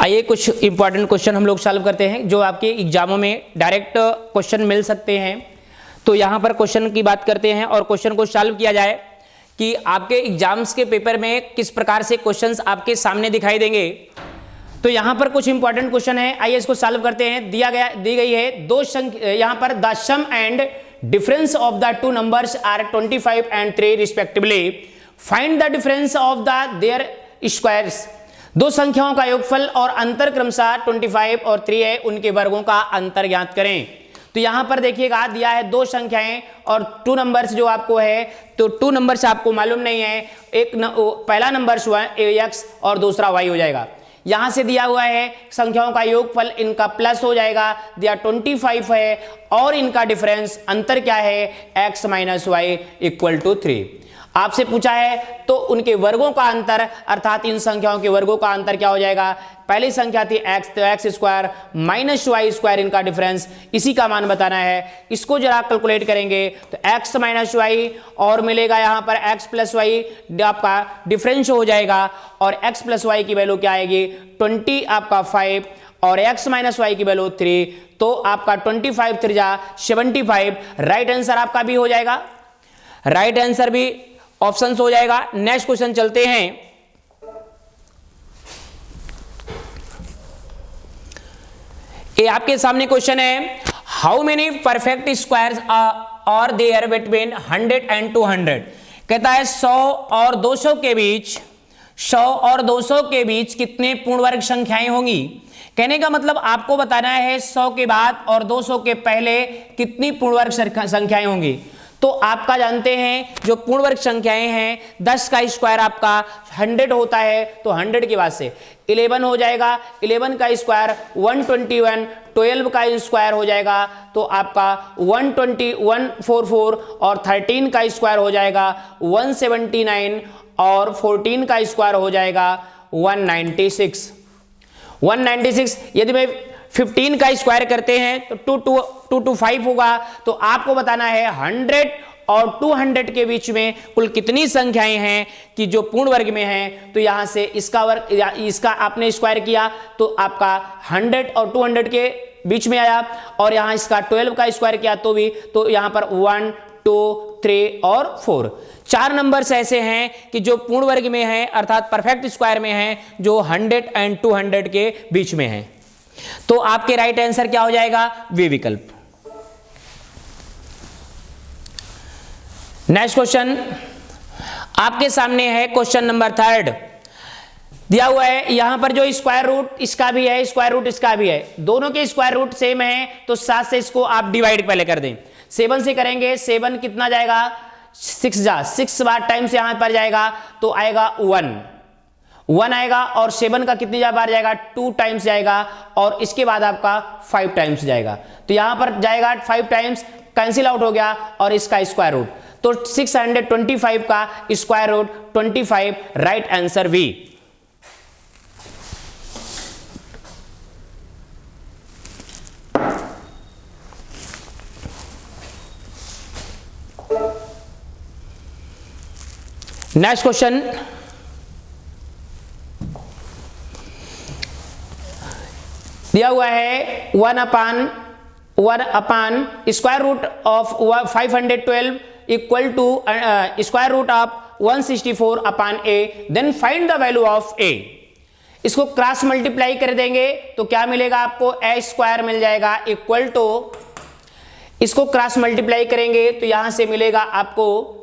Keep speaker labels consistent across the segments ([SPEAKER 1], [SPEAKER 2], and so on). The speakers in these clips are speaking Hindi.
[SPEAKER 1] आइए कुछ इंपॉर्टेंट क्वेश्चन हम लोग सॉल्व करते हैं जो आपके एग्जामों में डायरेक्ट क्वेश्चन मिल सकते हैं। तो यहाँ पर क्वेश्चन की बात करते हैं और क्वेश्चन को सॉल्व किया जाए कि आपके एग्जाम्स के पेपर में किस प्रकार से क्वेश्चंस आपके सामने दिखाई देंगे। तो यहाँ पर कुछ इंपॉर्टेंट क्वेश्चन है, आइए इसको सॉल्व करते हैं। दी गई है दो संख्या, यहाँ पर the sum and difference of the two numbers are 25 and 3 respectively. Find the difference of the their squares. दो संख्याओं का योगफल और अंतर क्रमशः 25 और 3 है, उनके वर्गों का अंतर ज्ञात करें। तो यहां पर देखिएगा दिया है दो संख्याएं और टू नंबर्स जो आपको है, तो टू नंबर्स आपको मालूम नहीं है, पहला नंबर x और दूसरा y हो जाएगा। यहां से दिया हुआ है संख्याओं का योगफल, इनका प्लस हो जाएगा, दिया 25 है और इनका डिफरेंस अंतर क्या है x - y = 3। आपसे पूछा है तो उनके वर्गों का अंतर अर्थात इन संख्याओं के वर्गों का अंतर क्या हो जाएगा। पहली संख्या थी x, तो x² - y² इनका डिफरेंस, इसी का मान बताना है। इसको जरा कैलकुलेट करेंगे तो x - y और मिलेगा यहाँ पर x + y आपका डिफरेंस हो जाएगा और x + y की वैल्यू क्या आएगी 20 आपका 5 और x - y की वैल्यू 3, तो आपका 25 3 जा 75। राइट आंसर आपका भी हो जाएगा, राइट आंसर भी ऑप्शन हो जाएगा। नेक्स्ट क्वेश्चन चलते हैं। ये आपके सामने क्वेश्चन है, how many perfect squares are there between 100 and 200। कहता है 100 और 200 के बीच, 100 और 200 के बीच कितने पूर्ण वर्ग संख्याएं होंगी। कहने का मतलब आपको बताना है 100 के बाद और 200 के पहले कितनी पूर्ण वर्ग संख्याएं होंगी। तो आपका जानते हैं जो पूर्ण वर्ग संख्याएं हैं 10 का स्क्वायर आपका 100 होता है, तो 100 के बाद से 11 हो जाएगा, 11 का स्क्वायर 121, 12 का स्क्वायर हो जाएगा तो आपका 144 और 13 का स्क्वायर हो जाएगा 179 और 14 का स्क्वायर हो जाएगा 196। यदि मैं 15 का स्क्वायर करते हैं तो 225 होगा। तो आपको बताना है 100 और 200 के बीच में कुल कितनी संख्याएं हैं कि जो पूर्ण वर्ग में हैं। तो यहां से इसका वर्ग या इसका आपने स्क्वायर किया तो आपका 100 और 200 के बीच में आया, और यहां इसका 12 का स्क्वायर किया तो भी, तो यहां पर 1 2 3 और 4 चार नंबर्स ऐसे हैं कि जो पूर्ण वर्ग में हैं अर्थात परफेक्ट स्क्वायर में हैं, जो 100 और 200 के बीच में हैं। तो आपके राइट आंसर क्या हो जाएगा, वे विकल्प। नेक्स्ट क्वेश्चन आपके सामने है, क्वेश्चन नंबर 3 दिया हुआ है। यहां पर जो स्क्वायर रूट इसका भी है, स्क्वायर रूट इसका भी है, दोनों के स्क्वायर रूट सेम है, तो 7 से इसको आप डिवाइड पहले कर दें। 7 से करेंगे, 7 कितना जाएगा 6 बार टाइम्स यहां पर जाएगा तो आएगा 1 आएगा, और 7 का कितनी बार जाएगा 2 टाइम्स जाएगा, और इसके बाद आपका 5 टाइम्स जाएगा। तो यहां पर जाएगा 5 टाइम्स, कैंसिल आउट हो गया, और इसका स्क्वायर रूट तो 625 का स्क्वायर रूट 25, राइट आंसर भी। नेक्स्ट क्वेश्चन दिया हुआ है 1 upon square root of 512 equal to square root of 164 upon A, then find the value of A. इसको क्रॉस मल्टीप्लाई कर देंगे तो क्या मिलेगा आपको a² मिल जाएगा, इक्वल टू इसको क्रॉस मल्टीप्लाई करेंगे तो यहां से मिलेगा आपको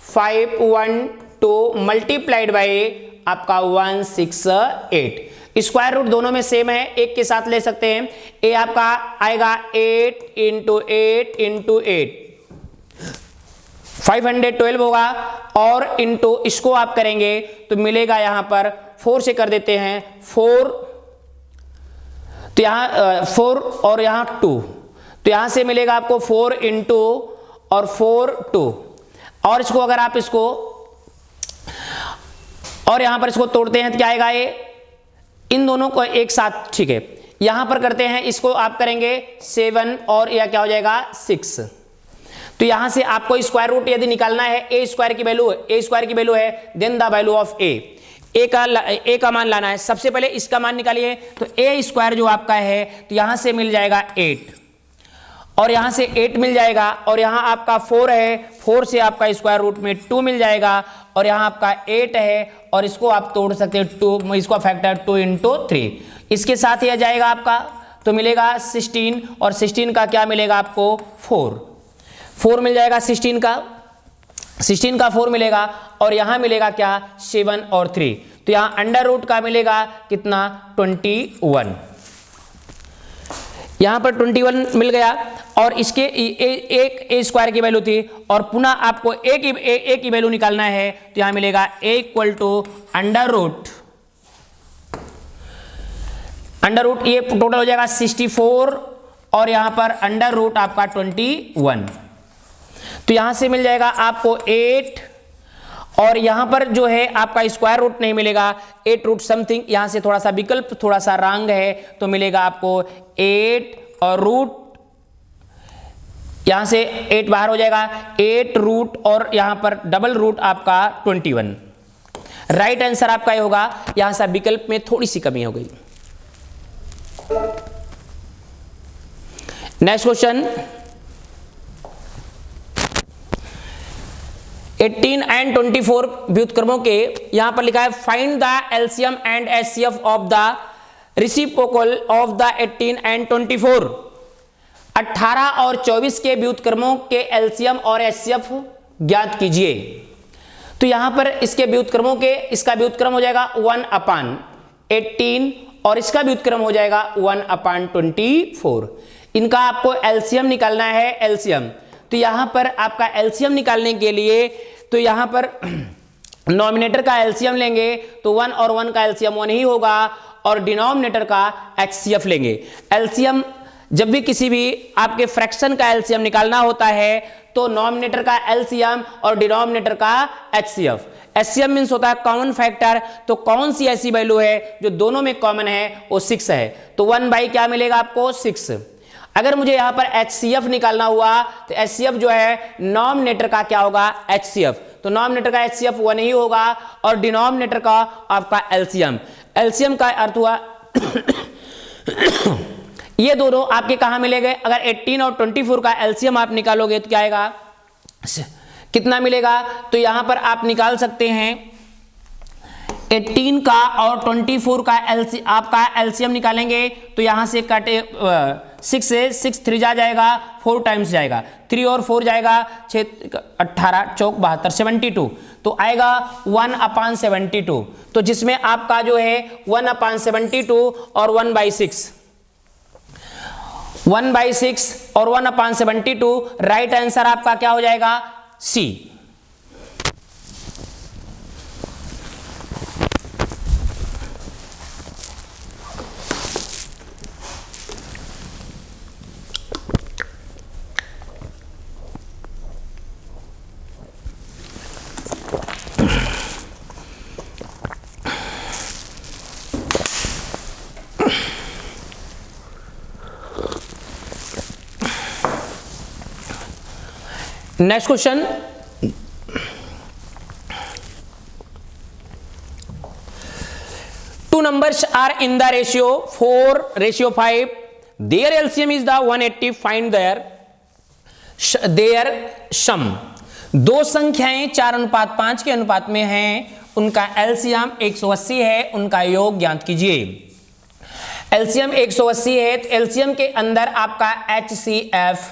[SPEAKER 1] 512 मल्टीप्लाइड बाई आपका 168। स्क्वायर रूट दोनों में सेम है, एक के साथ ले सकते हैं। ए आपका आएगा 8 × 8 × 8 512 होगा, और इंटू इसको आप करेंगे तो मिलेगा यहां पर 4 से कर देते हैं 4, तो यहां 4 और यहां 2, तो यहां से मिलेगा आपको 4 इंटू और 4 2, और इसको अगर आप इसको और यहां पर इसको तोड़ते हैं तो क्या आएगा, ये इन दोनों को एक साथ, ठीक है, यहां पर करते हैं इसको आप करेंगे 7 और यह क्या हो जाएगा 6। तो यहां से आपको स्क्वायर रूट यदि निकालना है, a² की वैल्यू है then the value of a। A का मान लाना है। सबसे पहले इसका मान निकालिए, तो ए स्क्वायर जो आपका है तो यहां से मिल जाएगा 8 और यहां से 8 मिल जाएगा और यहां आपका 4 है, 4 से आपका स्क्वायर रूट में 2 मिल जाएगा और यहां आपका 8 है और इसको आप तोड़ सकते हैं 2, इसको फैक्टर 2 × 3, इसके साथ ही आ जाएगा आपका, तो मिलेगा 16 और 16 का क्या मिलेगा आपको 4 मिल जाएगा, 16 का 4 मिलेगा और यहां मिलेगा क्या 7 और 3, तो यहां अंडर रूट का मिलेगा कितना 21, यहां पर 21 मिल गया और इसके एक ए स्क्वायर की वैल्यू थी और पुनः आपको ए की वैल्यू निकालना है, तो यहां मिलेगा ए इक्वल टू अंडर रूट ये टोटल हो जाएगा 64 और यहां पर अंडर रूट आपका 21, तो यहां से मिल जाएगा आपको 8 और यहां पर जो है आपका स्क्वायर रूट नहीं मिलेगा, 8 रूट समथिंग, यहां से थोड़ा सा विकल्प थोड़ा सा रॉन्ग है, तो मिलेगा आपको 8 और रूट, यहां से 8 बाहर हो जाएगा, 8 रूट और यहां पर डबल रूट आपका 21, राइट आंसर आपका ये होगा। यहां से विकल्प में थोड़ी सी कमी हो गई। नेक्स्ट क्वेश्चन 18 एंड 24 व्युत्क्रमों के यहां पर लिखा है find the LCM and HCF of the reciprocal of the 18 and 24। 18 और 24 के व्युत्क्रमों के एलसीएम और एचसीएफ ज्ञात कीजिए। तो यहां पर इसके व्युत्क्रमों के, इसका व्युत्क्रम हो जाएगा 1/18 और इसका व्युत्क्रम हो जाएगा 1/24। इनका आपको एलसीएम निकालना है, एलसीएम। तो यहां पर आपका एलसीएम निकालने के लिए तो यहां पर नॉमिनेटर का एलसीएम लेंगे तो 1 और 1 का एलसीएम 1 ही होगा और डिनोमिनेटर का एचसीएफ लेंगे। एलसीएम जब भी किसी भी आपके फ्रैक्शन का एलसीएम निकालना होता है तो नॉमिनेटर का एलसीएम और डिनोमिनेटर का एचसीएफ। एचसीएफ मींस होता है कॉमन फैक्टर, तो कौन सी ऐसी वैल्यू है जो दोनों में कॉमन है, वो 6 है, तो 1 क्या मिलेगा आपको 6। अगर मुझे यहां पर एचसीएफ निकालना हुआ तो एचसीएफ जो है नॉमिनेटर का क्या होगा एचसीएफ, तो नॉमिनेटर का एचसीएफ 1 ही होगा और डिनोमिनेटर का आपका एलसीएम। एलसीएम का अर्थ हुआ ये दोनों आपके कहां मिलेंगे, अगर 18 और 24 का एलसीएम आप निकालोगे तो क्या आएगा, कितना मिलेगा, तो यहां पर आप निकाल सकते हैं 18 का और 24 का आपका एलसीएम निकालेंगे तो यहां से काटे 6 से 6 3 जाएगा, 4 टाइम्स जाएगा, 3 और 4 जाएगा 6 18 चौक 72 72, तो आएगा 1/72, तो जिसमें आपका जो है 1/72 और 1/6 और 1/72, राइट आंसर आपका क्या हो जाएगा C. Next question two numbers are in the ratio 4:5, their LCM is the 180, find their sum। दो संख्याएं 4:5 के अनुपात में हैं, उनका एलसीएम 180 है, उनका योग ज्ञात कीजिए। एलसीएम 180 है तो एलसीएम के अंदर आपका एचसीएफ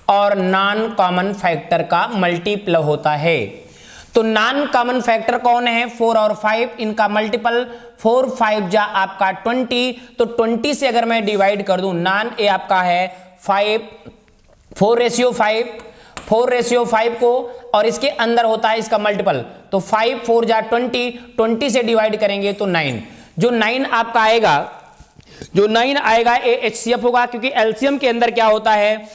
[SPEAKER 1] और नॉन कॉमन फैक्टर का मल्टीपल होता है। तो नॉन कॉमन फैक्टर कौन है, 4 और 5, इनका मल्टीपल 4 5 जा आपका 20, तो 20 से अगर मैं डिवाइड कर दूं, नॉन ए आपका है 5 4:5 को और इसके अंदर होता है इसका मल्टीपल, तो 5 4 जा 20 से डिवाइड करेंगे तो 9, जो 9 आपका आएगा, जो 9 आएगा ए एचसीएफ होगा, क्योंकि एलसीएम के अंदर क्या होता है,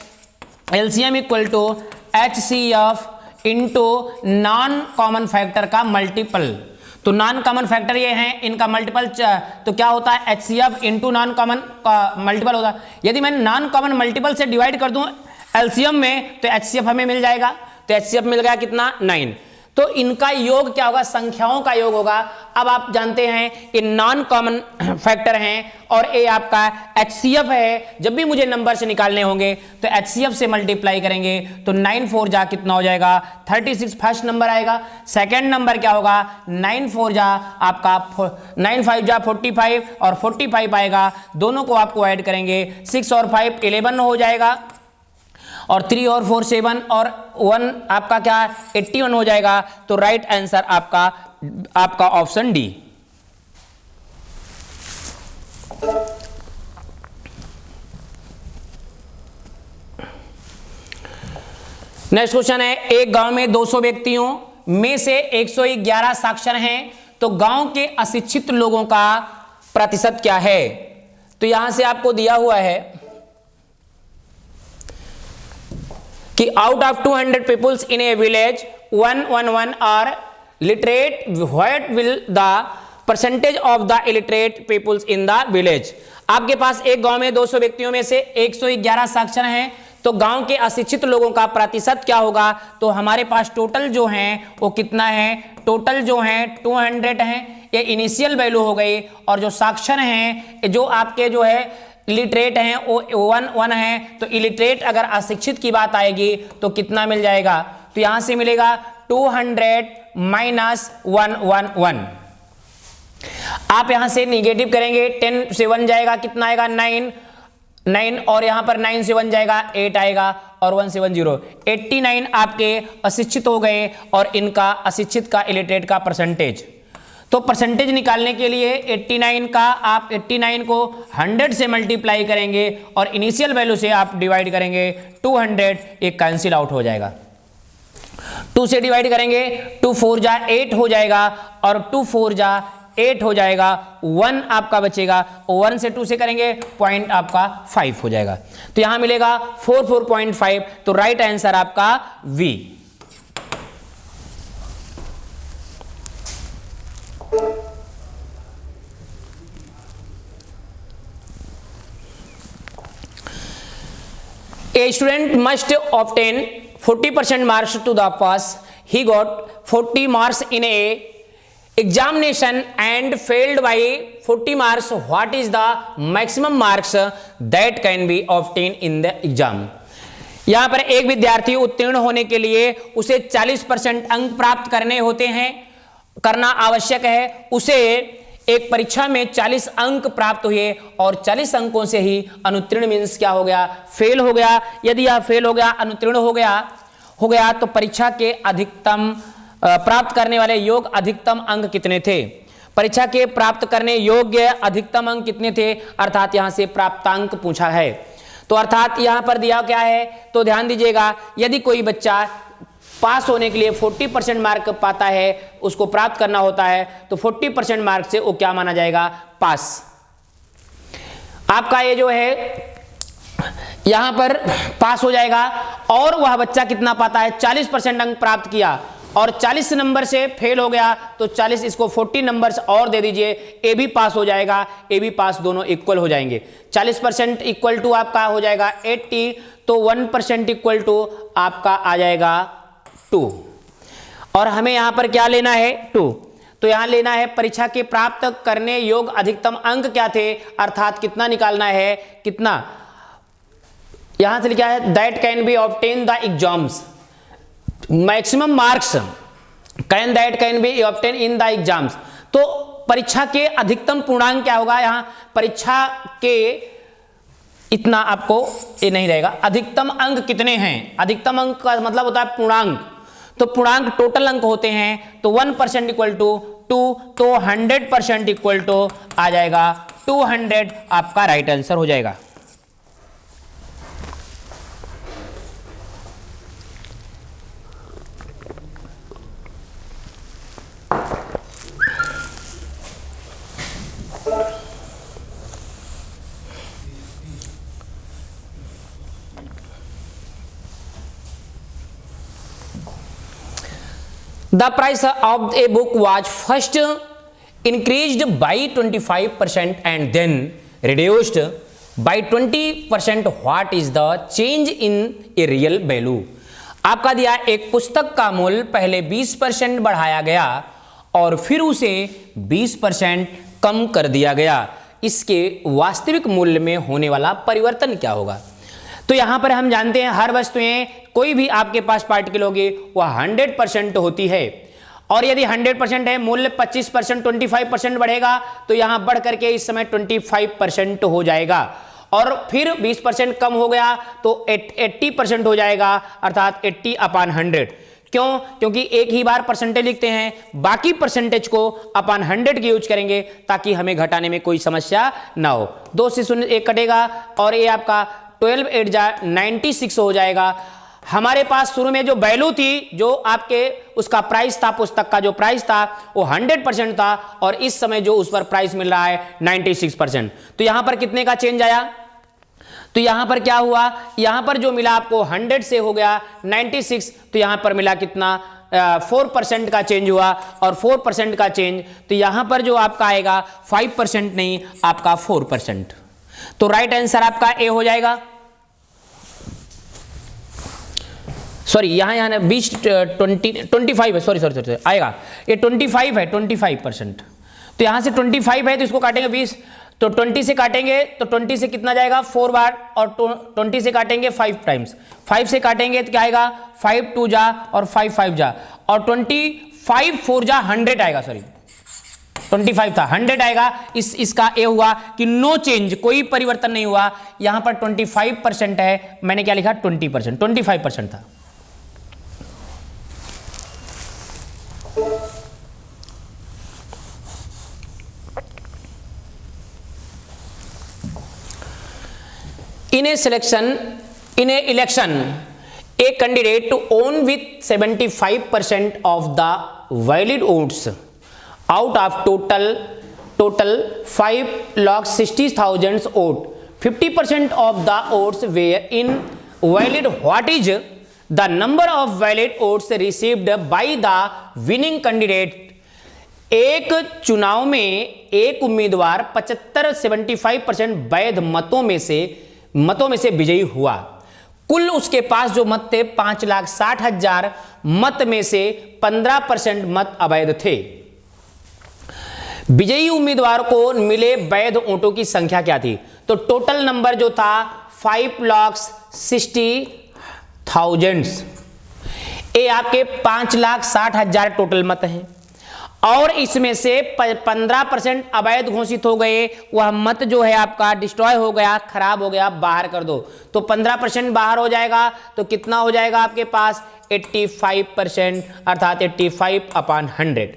[SPEAKER 1] LCM equal to HCF into non common factor का मल्टीपल। तो नॉन कॉमन फैक्टर ये हैं, इनका मल्टीपल तो क्या होता है HCF into non common multiple होता है। यदि मैं नॉन कॉमन मल्टीपल से डिवाइड कर दूं एलसीएम में तो एचसीएफ हमें मिल जाएगा, तो एचसीएफ मिल गया कितना 9। तो इनका योग क्या होगा, संख्याओं का योग होगा। अब आप जानते हैं ये नॉन कॉमन फैक्टर हैं और ये आपका HCF है। जब भी मुझे नंबर से निकालने होंगे तो HCF से मल्टीप्लाई करेंगे तो 9 4 जा कितना हो जाएगा 36 फर्स्ट नंबर आएगा। सेकंड नंबर क्या होगा 9 4 जा आपका 9 5 जा 45 और 45 आएगा। दोनों को आपको ऐड करेंगे 6 और 5 11 हो जाएगा और 3 और 4 7 और 1 आपका क्या 81 हो जाएगा। तो राइट आंसर आपका ऑप्शन डी। नेक्स्ट क्वेश्चन है, एक गांव में 200 व्यक्तियों में से 111 साक्षर हैं तो गांव के अशिक्षित लोगों का प्रतिशत क्या है। तो यहां से आपको दिया हुआ है कि out of 200 peoples in a village 111 are literate, what will the percentage of the illiterate peoples in the village. आपके पास एक गांव में 200 व्यक्तियों में से 111 साक्षर हैं तो गांव के अशिक्षित लोगों का प्रतिशत क्या होगा। तो हमारे पास टोटल जो हैं वो कितना है, टोटल जो हैं 200 हैं, ये इनिशियल वैल्यू हो गई। और जो साक्षर हैं जो आपके जो है इलिटरेट हैं वो 1 है। तो इलिटरेट अगर अशिक्षित की बात आएगी तो कितना मिल जाएगा, तो यहां से मिलेगा 200 माइनस 111। आप यहां से निगेटिव करेंगे 10 से 1 जाएगा कितना आएगा 9 और यहां पर 9 से 1 जाएगा 8 आएगा और 1 से 1 0। 89 आपके अशिक्षित हो गए और इनका अशिक्षित का इलिटरेट का परसेंटेज। तो परसेंटेज निकालने के लिए 89 का आप 89 को 100 से मल्टीप्लाई करेंगे और इनिशियल वैल्यू से आप डिवाइड करेंगे 200, एक कैंसिल आउट हो जाएगा। 2 से डिवाइड करेंगे 2 4 जा 8 हो जाएगा और 2 4 जा 8 हो जाएगा, 1 आपका बचेगा। 1 से 2 से करेंगे पॉइंट आपका 5 हो जाएगा। तो यहां मिलेगा 44.5। तो राइट आंसर आपका we. A student must obtain 40% marks to the pass. He got 40 marks in a examination and failed by 40 marks. What is the maximum marks that can be obtained in the exam? यहां पर एक विद्यार्थी उत्तीर्ण होने के लिए उसे 40% अंक प्राप्त करने होते हैं, करना आवश्यक है। उसे एक परीक्षा में 40 अंक प्राप्त हुए और 40 अंकों से ही अनुत्तीर्ण मीन्स क्या हो गया, फेल हो गया। यदि यह फेल हो गया, अनुत्तीर्ण हो गया तो परीक्षा के अधिकतम प्राप्त करने वाले योग अधिकतम अंक कितने थे, परीक्षा के प्राप्त करने योग्य अधिकतम अंक कितने थे, अर्थात यहां से प्राप्तांक पूछा है। तो अर्थात यहां पर दिया क्या है, तो ध्यान दीजिएगा, यदि कोई बच्चा पास होने के लिए 40% मार्क पाता है, उसको प्राप्त करना होता है, तो 40% मार्क से वो क्या माना जाएगा, पास। आपका ये जो है यहां पर पास हो जाएगा। और वह बच्चा कितना पाता है, 40% अंक प्राप्त किया और 40 नंबर से फेल हो गया तो 40 इसको 40 नंबर और दे दीजिए, ए भी पास हो जाएगा, ए भी पास, दोनों इक्वल हो जाएंगे। 40% इक्वल टू आपका हो जाएगा 80, तो 1% इक्वल टू आपका आ जाएगा 2। और हमें यहां पर क्या लेना है, 2। तो यहां लेना है परीक्षा के प्राप्त करने योग्य अधिकतम अंक क्या थे, अर्थात कितना निकालना है, कितना यहां से लिखा है that can be obtain the exams maximum marks can be obtain in the exams. तो परीक्षा के अधिकतम पूर्णांक क्या होगा, यहां परीक्षा के इतना आपको ये नहीं रहेगा, अधिकतम अंक कितने हैं, अधिकतम अंक का मतलब होता है पूर्णांक। तो पूर्णांक टोटल अंक होते हैं, तो 1% इक्वल टू 2, तो 100% इक्वल टू आ जाएगा 200, आपका राइट आंसर हो जाएगा। The price of a book was first increased by 25% and then reduced by 20%. What is the change in a real value? आपका दिया एक पुस्तक का मूल्य पहले 20% बढ़ाया गया और फिर उसे 20% कम कर दिया गया, इसके वास्तविक मूल्य में होने वाला परिवर्तन क्या होगा। तो यहां पर हम जानते हैं हर वस्तुएं कोई भी आपके पास पार्टिकल होगी वह 100% होती है, और यदि 100% है मूल्य 25% 25% बढ़ेगा तो यहां बढ़ करके इस समय 25% हो जाएगा, और फिर 20% कम हो गया तो 80% हो जाएगा, अर्थात 80/100। क्यों? क्योंकि एक ही बार परसेंटेज लिखते हैं, बाकी परसेंटेज को अपन 100 की यूज करेंगे ताकि हमें घटाने में कोई समस्या ना हो। 2 से 0 1 कटेगा और ये आपका 12 8 जा 96 हो जाएगा। हमारे पास शुरू में जो वैल्यू थी, जो आपके उसका प्राइस था, पुस्तक का जो प्राइस था वो 100% था, और इस समय जो उस पर प्राइस मिल रहा है 96%। तो यहां पर कितने का चेंज आया? तो यहां पर क्या हुआ, यहां पर जो मिला आपको 100 से हो गया 96, तो यहां पर मिला कितना 4% का चेंज हुआ, और 4% का चेंज तो यहां पर जो आपका आएगा 5% नहीं, आपका 4%। तो राइट आंसर आपका ए हो जाएगा। सॉरी यहां 25 है, सॉरी आएगा, ये 25 है, 25%। तो यहां से 25 है तो इसको काटेंगे 20, तो 20 से काटेंगे तो 20 से कितना जाएगा 4 बार, और 20 से काटेंगे 5 टाइम्स, 5 से काटेंगे तो क्या आएगा 5 2 जा और 5 5 जा, और 25 4 जा 100 आएगा, सॉरी 25 था 100 आएगा। इसका ए हुआ कि नो चेंज, कोई परिवर्तन नहीं हुआ। यहां पर 25% है, मैंने क्या लिखा 20%, 25% था। In a election, a candidate won with 75% of the valid votes out of total 5,60,000 votes. 50% of the votes were invalid. What is the number of valid votes received by the winning candidate? एक चुनाव में एक उम्मीदवार 75% वैध मतों में से विजयी हुआ। कुल उसके पास जो मत थे 5,60,000 मत में से 15% मत अवैध थे। विजयी उम्मीदवार को मिले वैध वोटों की संख्या क्या थी? तो टोटल नंबर जो था 5,60,000, ये आपके 5,60,000 टोटल मत हैं, और इसमें से 15% अवैध घोषित हो गए। वह मत जो है आपका डिस्ट्रॉय हो गया, खराब हो गया, बाहर कर दो, तो 15% बाहर हो जाएगा, तो कितना हो जाएगा आपके पास 85%, अर्थात 85/100।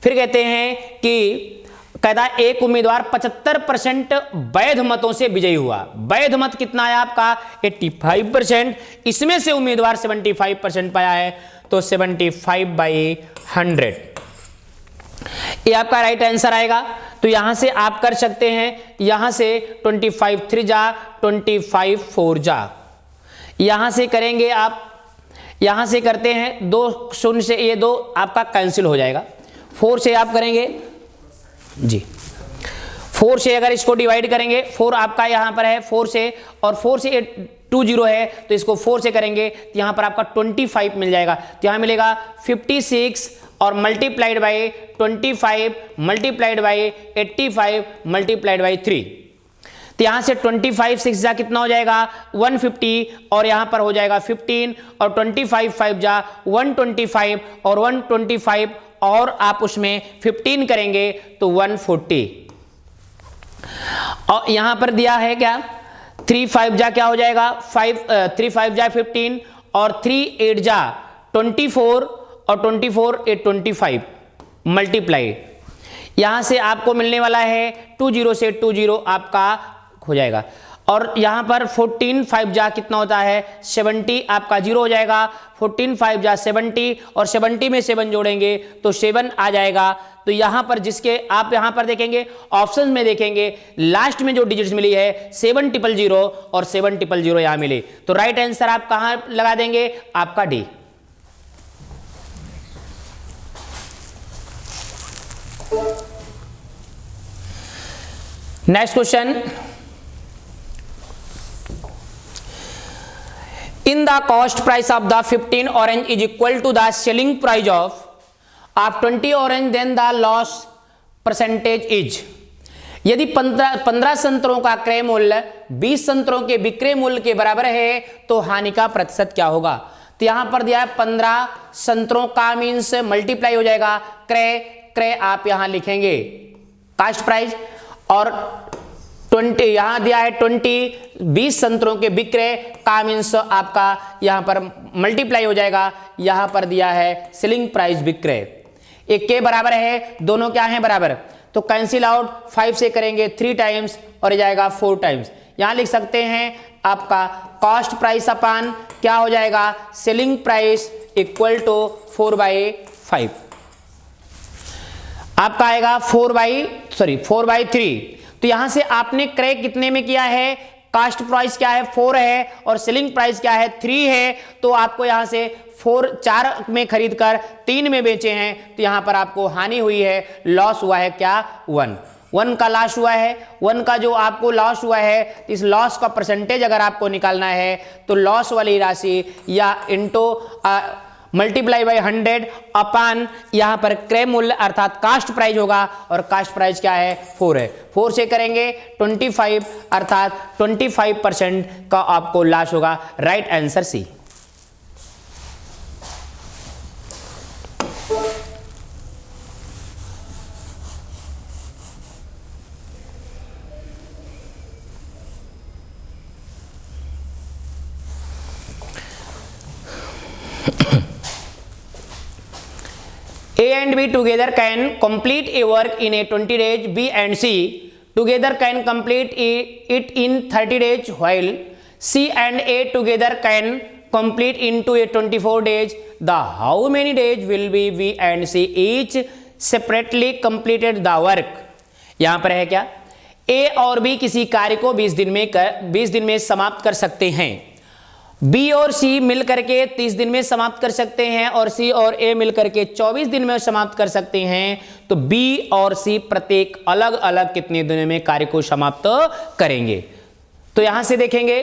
[SPEAKER 1] फिर कहते हैं कि कहता एक उम्मीदवार 75% वैध मतों से विजयी हुआ। वैध मत कितना है आपका 85%, इसमें से उम्मीदवार 75% पाया है, तो 75/100 ये आपका राइट आंसर आएगा। तो यहां से आप कर सकते हैं, यहां से 25 3 जा 25 4 जा, यहां से करेंगे आप, यहां से करते हैं 2 0 से, ये 2 आपका कैंसिल हो जाएगा। 4 से आप करेंगे जी, 4 से अगर इसको डिवाइड करेंगे, 4 आपका यहां पर है 4 से, और 4 से 20 है तो इसको 4 से करेंगे तो यहां पर आपका 25 मिल जाएगा। तो यहां मिलेगा 56 और multiplied by 25 multiplied by 85 multiplied by 3। तो यहां से 25 6 जा कितना हो जाएगा 150, और यहां पर हो जाएगा 15, और 25 5 जा 125, और 125 और आप उसमें 15 करेंगे तो 140, और यहां पर दिया है क्या 3 5 जा क्या हो जाएगा 3 5 जा 15, और 3 8 जा 24, और 24 8 25 मल्टीप्लाई, यहां से आपको मिलने वाला है 20 से 20 आपका हो जाएगा, और यहां पर 14 5 जा कितना होता है 70, आपका 0 हो जाएगा। 14 5 जा 70, और 70 में 7 जोड़ेंगे तो 7 आ जाएगा। तो यहां पर जिसके आप यहां पर देखेंगे ऑप्शंस में देखेंगे लास्ट में जो डिजिट्स मिली है 7000 और 7000 यहां मिली, तो राइट आंसर आप कहां लगा देंगे, आपका D. Next question, in the cost price of the 15 orange is equal to the selling price of 20 orange, then the loss percentage is. यदि 15 संतरों का क्रय मूल्य 20 संतरों के विक्रय मूल्य के बराबर है तो हानि का प्रतिशत क्या होगा। तो यहां पर दिया है 15 संतरों का मीन्स मल्टीप्लाई हो जाएगा क्रय आप यहां लिखेंगे कास्ट प्राइस, और 20 यहां दिया है 20 संतरों के विक्रय का मीन्स आपका यहां पर मल्टीप्लाई हो जाएगा, यहां पर दिया है सेलिंग प्राइस विक्रय। एक के बराबर है, दोनों क्या है बराबर, तो कैंसिल आउट 5 से करेंगे 3 टाइम्स और जाएगा 4 टाइम्स। यहां लिख सकते हैं आपका कॉस्ट प्राइस अपान क्या हो जाएगा सेलिंग प्राइस इक्वल टू 4/5, आपका आएगा 4/3। तो यहां से आपने क्रय कितने में किया है, कास्ट प्राइस क्या है 4 है और सेलिंग प्राइस क्या है 3 है, तो आपको यहां से 4 में खरीद कर 3 में बेचे हैं, तो यहां पर आपको हानि हुई है, लॉस हुआ है क्या 1 का लॉस हुआ है। 1 का जो आपको लॉस हुआ है, इस लॉस का परसेंटेज अगर आपको निकालना है तो लॉस वाली राशि या इंटू मल्टीप्लाई बाई 100 अपान यहां पर क्रय मूल्य अर्थात कास्ट प्राइस होगा, और कास्ट प्राइस क्या है 4 है, 4 से करेंगे 25 अर्थात 25% का आपको लॉस होगा। Right answer C. A and B together can complete a work in a 20 days. B and C together can complete it in 30 days, while C and A together can complete into a 24 days. The how many days will be B and C each separately completed the work? यहाँ पर है क्या, A और B किसी कार्य को 20 दिन में समाप्त कर सकते हैं। B और C मिल करके 30 दिन में समाप्त कर सकते हैं, और C और A मिल करके 24 दिन में समाप्त कर सकते हैं। तो B और C प्रत्येक अलग अलग कितने दिनों में कार्य को समाप्त करेंगे। तो यहां से देखेंगे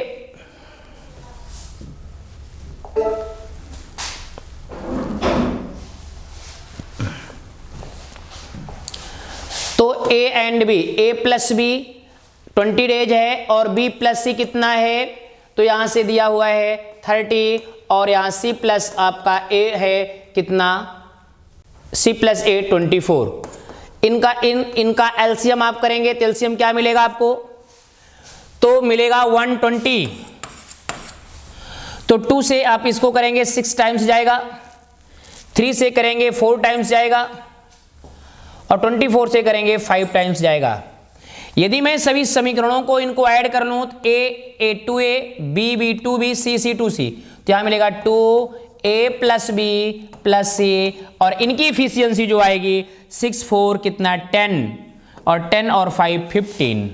[SPEAKER 1] तो A and B, A plus B 20 days है और B प्लस C कितना है, तो यहां से दिया हुआ है 30, और यहां C प्लस आपका A है कितना, C प्लस A 24। इनका एलसीएम आप करेंगे तो एलसीएम क्या मिलेगा आपको, तो मिलेगा 120। तो 2 से आप इसको करेंगे 6 टाइम्स जाएगा, 3 से करेंगे 4 टाइम्स जाएगा, और 24 से करेंगे 5 टाइम्स जाएगा। यदि मैं सभी समीकरणों को इनको ऐड कर लूं तो a 2a, b 2b, c 2c, तो यहां मिलेगा 2a plus b plus c, और इनकी इफिशियंसी जो आएगी 6 4 कितना 10, और 10 और 5 15।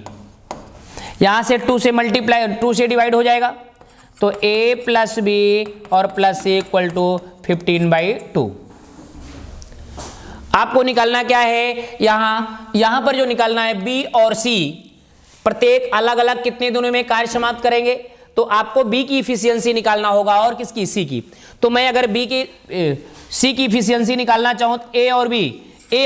[SPEAKER 1] यहां से 2 से मल्टीप्लाई 2 से डिवाइड हो जाएगा, तो a प्लस b और प्लस c इक्वल टू 15/2। आपको निकालना क्या है, यहां पर जो निकालना है B और C प्रत्येक अलग अलग कितने दिनों में कार्य समाप्त करेंगे, तो आपको B की इफिशियंसी निकालना होगा और किसकी, C की। तो मैं अगर C की इफिशियंसी निकालना चाहूं तो A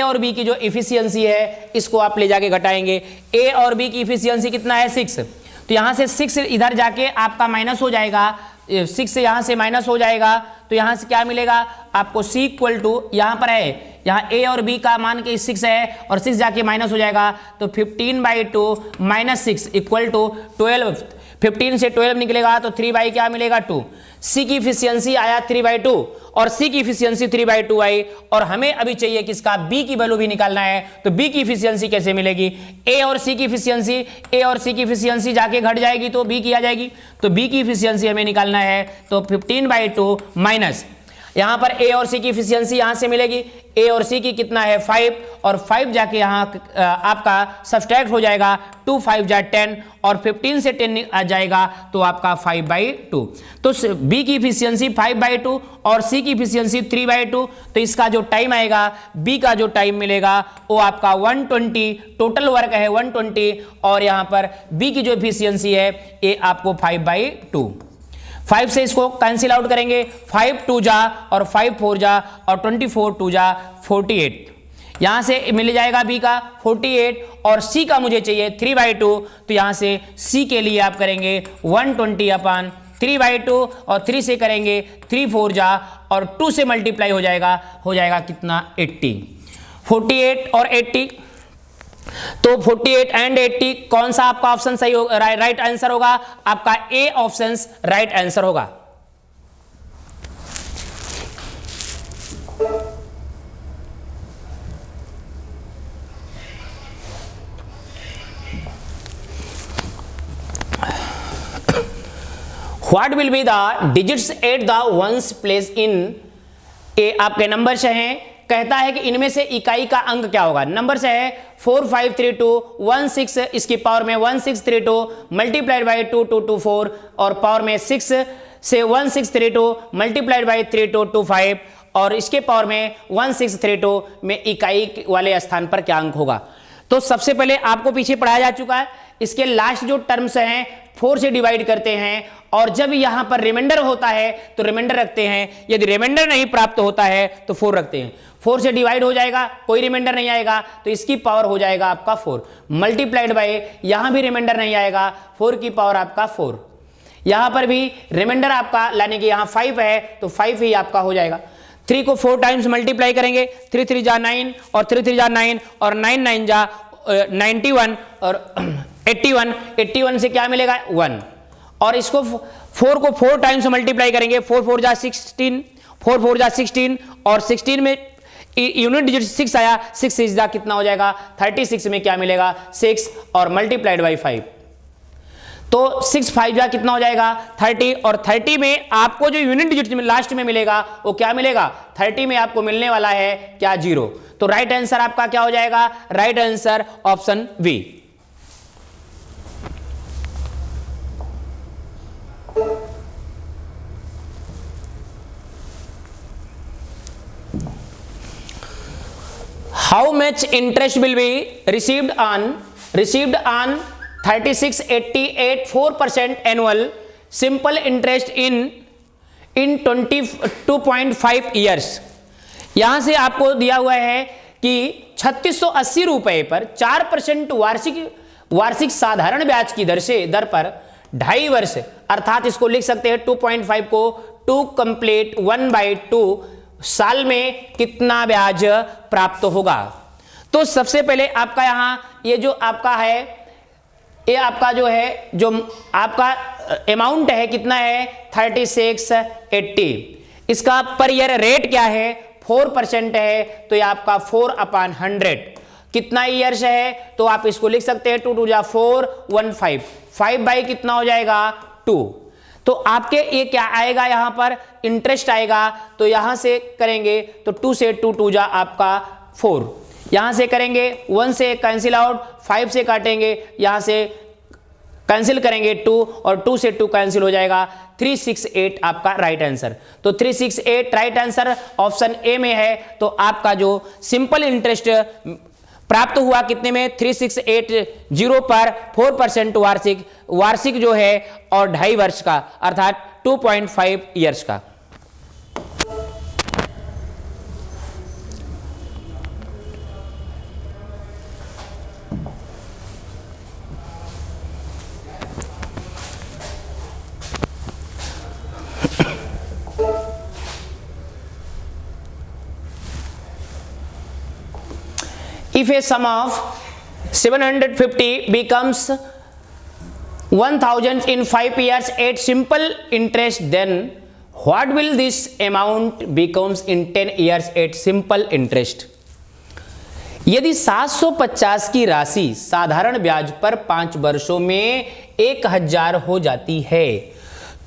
[SPEAKER 1] और B की जो इफिशियंसी है इसको आप ले जाके घटाएंगे। A और B की इफिशियंसी कितना है 6, तो यहां से 6 इधर जाके आपका माइनस हो जाएगा, 6 से यहां से माइनस हो जाएगा, तो यहां से क्या मिलेगा आपको C इक्वल टू, यहां पर है यहाँ A और B का मान के 6 है और 6 जाके माइनस हो जाएगा, तो 15/2 माइनस 6 इक्वल टू 12। 15 से 12 निकलेगा तो 3 क्या मिलेगा 2। C की इफिशियंसी आया 3/2 और C की इफिशियंसी 3/2 आई, और हमें अभी चाहिए किसका, B की वैल्यू भी निकालना है। तो B की इफिशियंसी कैसे मिलेगी, A और C की इफिशियंसी जाके घट जाएगी तो B की आ जाएगी, तो B की इफिशियंसी हमें निकालना है, तो 15/2 माइनस यहां पर A और C की इफिशियंसी यहां से मिलेगी, A और C की कितना है 5, और 5 जाके यहां आपका सब्सट्रैक्ट हो जाएगा, 2 5 जा 10, और 15 से 10 आ जाएगा तो आपका 5/2। तो B की इफिशियंसी 5/2 और C की इफिशियंसी 3/2, तो इसका जो टाइम आएगा, B का जो टाइम मिलेगा वो आपका 120, टोटल वर्क है 120, और यहां पर B की जो इफिशियंसी है ये आपको 5/2। 5 से इसको कैंसिल आउट करेंगे, 5 2 जा और 5 4 जा और 24 2 जा 48, यहां से मिल जाएगा बी का 48 और सी का मुझे चाहिए 3/2, तो यहां से सी के लिए आप करेंगे 120/3/2 और 3 से करेंगे 3 4 जा और 2 से मल्टीप्लाई हो जाएगा कितना 80, 48 और 80, तो 48 एंड 80 कौन सा आपका ऑप्शन सही होगा, राइट आंसर होगा, आपका ए ऑप्शन राइट आंसर होगा। What will be the digits at the ones place in ए आपके नंबर से हैं, कहता है कि इनमें से इकाई का अंक क्या होगा। नंबर से है 4532 इसकी पावर में 1632 मल्टीप्लाइड बाई 2224 और पावर में 6 से 1632 मल्टीप्लाइड बाई 3225 और इसके पावर में 1632 में इकाई वाले स्थान पर क्या अंक होगा। तो सबसे पहले आपको पीछे पढ़ाया जा चुका है, इसके लास्ट जो टर्म्स हैं 4 से डिवाइड करते हैं और जब यहां पर रिमाइंडर होता है तो रिमाइंडर रखते हैं, यदि रिमाइंडर नहीं प्राप्त होता है तो 4 रखते हैं। 4 से डिवाइड हो जाएगा, कोई रिमाइंडर नहीं आएगा तो इसकी पावर हो जाएगा आपका 4 मल्टीप्लाइड बाय, यहां भी रिमाइंडर नहीं आएगा, 4 की पावर आपका 4, यहां पर भी रिमाइंडर आपका लाने की यहां 5 है तो 5 ही आपका हो जाएगा। 3 को 4 टाइम्स मल्टीप्लाई करेंगे, 3 3 जा 9 और 3 3 जा 9 और 9 9 जा 91 और 81 से क्या मिलेगा 1 और इसको 4 को 4 टाइम्स मल्टीप्लाई करेंगे, 4 4 जा 16, 4 4 जा 16 और 16 में यूनिट डिजिट 6 आया, 6 6 जा कितना हो जाएगा 36 में क्या मिलेगा 6 और मल्टीप्लाइड बाई 5, तो 6 5 जा कितना हो जाएगा 30 और 30 में आपको जो यूनिट डिजिट में लास्ट में मिलेगा वो क्या मिलेगा 30 में आपको मिलने वाला है क्या 0, तो राइट आंसर आपका क्या हो जाएगा, right answer option B. How much interest will be received on 3688 4% annual simple interest in 22.5 years। यहां से आपको दिया हुआ है कि 3680 रुपए पर 4% वार्षिक साधारण ब्याज की दर पर 2.5 वर्ष, अर्थात इसको लिख सकते हैं 2.5 को 2 कंप्लीट 1/2 साल में कितना ब्याज प्राप्त होगा। तो सबसे पहले आपका यहां ये जो आपका है, ये आपका जो है जो आपका अमाउंट है कितना है 3680, इसका पर ईयर रेट क्या है 4% है, तो ये आपका 4/100 कितना ईयर्स है, तो आप इसको लिख सकते हैं 2 2 जा 4 1 5 5 बाई कितना हो जाएगा 2, तो आपके ये क्या आएगा यहां पर इंटरेस्ट आएगा, तो यहां से करेंगे तो 2 से 2 2 जा आपका 4, यहां से करेंगे 1 से कैंसिल आउट, 5 से काटेंगे, यहां से कैंसिल करेंगे 2 और 2 से 2 कैंसिल हो जाएगा 368 आपका राइट आंसर। तो 368 राइट आंसर ऑप्शन ए में है। तो आपका जो सिंपल इंटरेस्ट प्राप्त हुआ कितने में 3680 पर 4% वार्षिक जो है और 2.5 वर्ष का अर्थात 2.5 ईयर्स का। If a sum of 750 becomes 1000 in 5 years at simple interest, then what will this amount becomes in 10 years at simple interest? यदि 750 की राशि साधारण ब्याज पर 5 वर्षों में 1000 हो जाती है,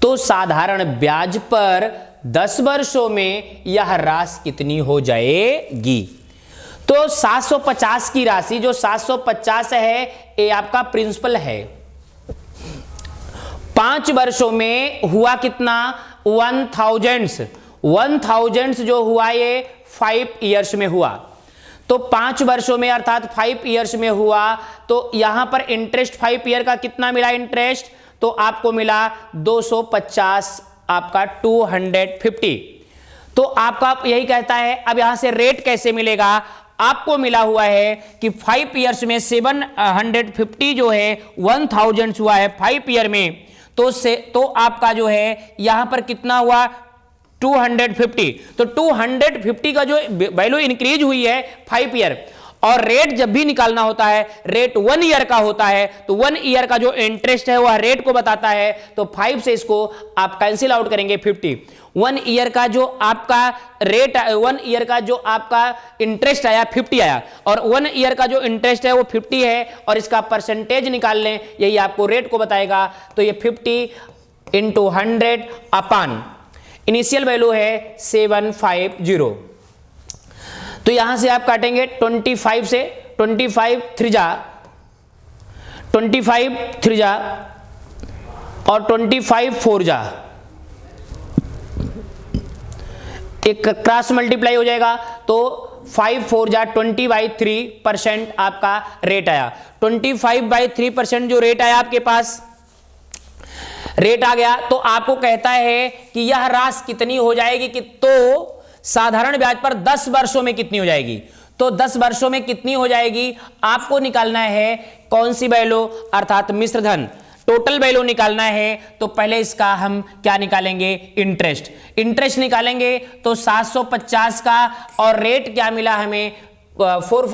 [SPEAKER 1] तो साधारण ब्याज पर 10 वर्षों में यह राशि कितनी हो जाएगी। तो 750 की राशि जो 750 है ये आपका प्रिंसिपल है, 5 वर्षों में हुआ कितना 1000 जो हुआ ये 5 ईयर्स में हुआ, तो 5 वर्षों में अर्थात 5 ईयर्स में हुआ, तो यहां पर इंटरेस्ट 5 ईयर का कितना मिला इंटरेस्ट, तो आपको मिला 250 आपका 250। तो आपका यही कहता है। अब यहां से रेट कैसे मिलेगा? आपको मिला हुआ है कि 5 ईयर्स में 750 जो है 1000 हुआ है 5 ईयर में, तो आपका जो है यहां पर कितना हुआ 250। तो 250 का जो वैल्यू इंक्रीज हुई है 5 ईयर, और रेट जब भी निकालना होता है रेट 1 ईयर का होता है, तो 1 ईयर का जो इंटरेस्ट है वह रेट को बताता है। तो 5 से इसको आप कैंसिल आउट करेंगे 50। 1 ईयर का जो आपका रेट, 1 ईयर का जो आपका इंटरेस्ट आया 50 आया, और 1 ईयर का जो इंटरेस्ट है वो 50 है, और इसका परसेंटेज निकाल लें, यही आपको रेट को बताएगा। तो ये 50 इंटू 100 अपान इनिशियल वैल्यू है 750। तो यहां से आप काटेंगे 25 से, 25 3 और 25 4 एक क्रॉस मल्टीप्लाई हो जाएगा। तो 5 4 20/3% आपका रेट आया। 25/3% जो रेट आया आपके पास रेट आ गया, तो आपको कहता है कि यह राशि कितनी हो जाएगी, कि तो साधारण ब्याज पर 10 वर्षों में कितनी हो जाएगी। तो 10 वर्षों में कितनी हो जाएगी आपको निकालना है। कौन सी वैल्यू? अर्थात मिश्र धन, टोटल वैल्यू निकालना है। तो पहले इसका हम क्या निकालेंगे? इंटरेस्ट निकालेंगे। तो 750 का, और रेट क्या मिला हमें 4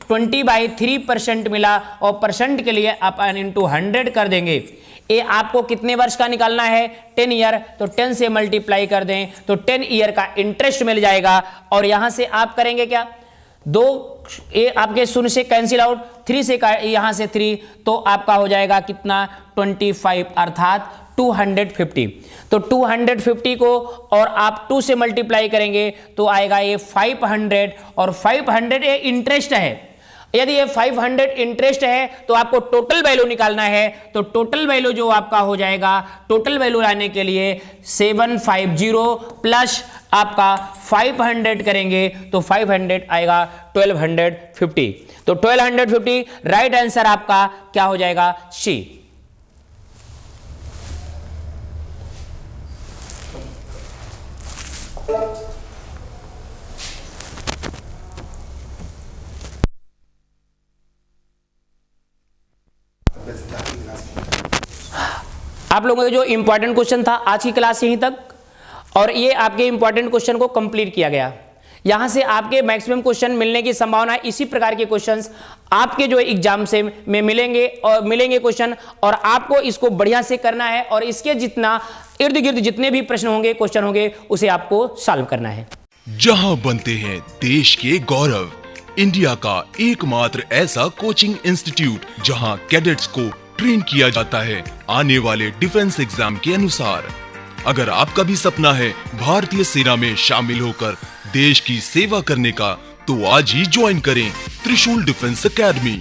[SPEAKER 1] 20/3% मिला, और परसेंट के लिए अपन इंटू 100 कर देंगे। ये आपको कितने वर्ष का निकालना है? 10 ईयर। तो 10 से मल्टीप्लाई कर दें तो 10 ईयर का इंटरेस्ट मिल जाएगा। और यहां से आप करेंगे क्या? 2 ये आपके 0 से कैंसिल आउट, 3 से यहां से 3, तो आपका हो जाएगा कितना 25 अर्थात 250। तो 250 को और आप 2 से मल्टीप्लाई करेंगे तो आएगा ये 500, और 500 ये इंटरेस्ट है। यदि ये 500 इंटरेस्ट है तो आपको टोटल वैल्यू निकालना है। तो टोटल वैल्यू जो आपका हो जाएगा, टोटल वैल्यू लाने के लिए 750 प्लस आपका 500 करेंगे तो 500 आएगा 1250। तो 1250 राइट आंसर आपका क्या हो जाएगा? सी। आप लोगों का जो इंपॉर्टेंट क्वेश्चन था आज की क्लास यहीं तक, और ये आपके इंपॉर्टेंट क्वेश्चन को कंप्लीट किया गया। यहां से आपके मैक्सिमम क्वेश्चन मिलने की संभावना है। इसी प्रकार के क्वेश्चंस आपके जो एग्जाम से में मिलेंगे क्वेश्चन, और आपको इसको बढ़िया से करना है, और इसके जितना इर्द गिर्द जितने भी प्रश्न होंगे, क्वेश्चन होंगे, उसे आपको सॉल्व करना है।
[SPEAKER 2] जहां बनते हैं देश के गौरव, इंडिया का एकमात्र ऐसा कोचिंग इंस्टीट्यूट जहां कैडेट्स को ट्रेन किया जाता है आने वाले डिफेंस एग्जाम के अनुसार। अगर आपका भी सपना है भारतीय सेना में शामिल होकर देश की सेवा करने का, तो आज ही ज्वाइन करें त्रिशूल डिफेंस एकेडमी।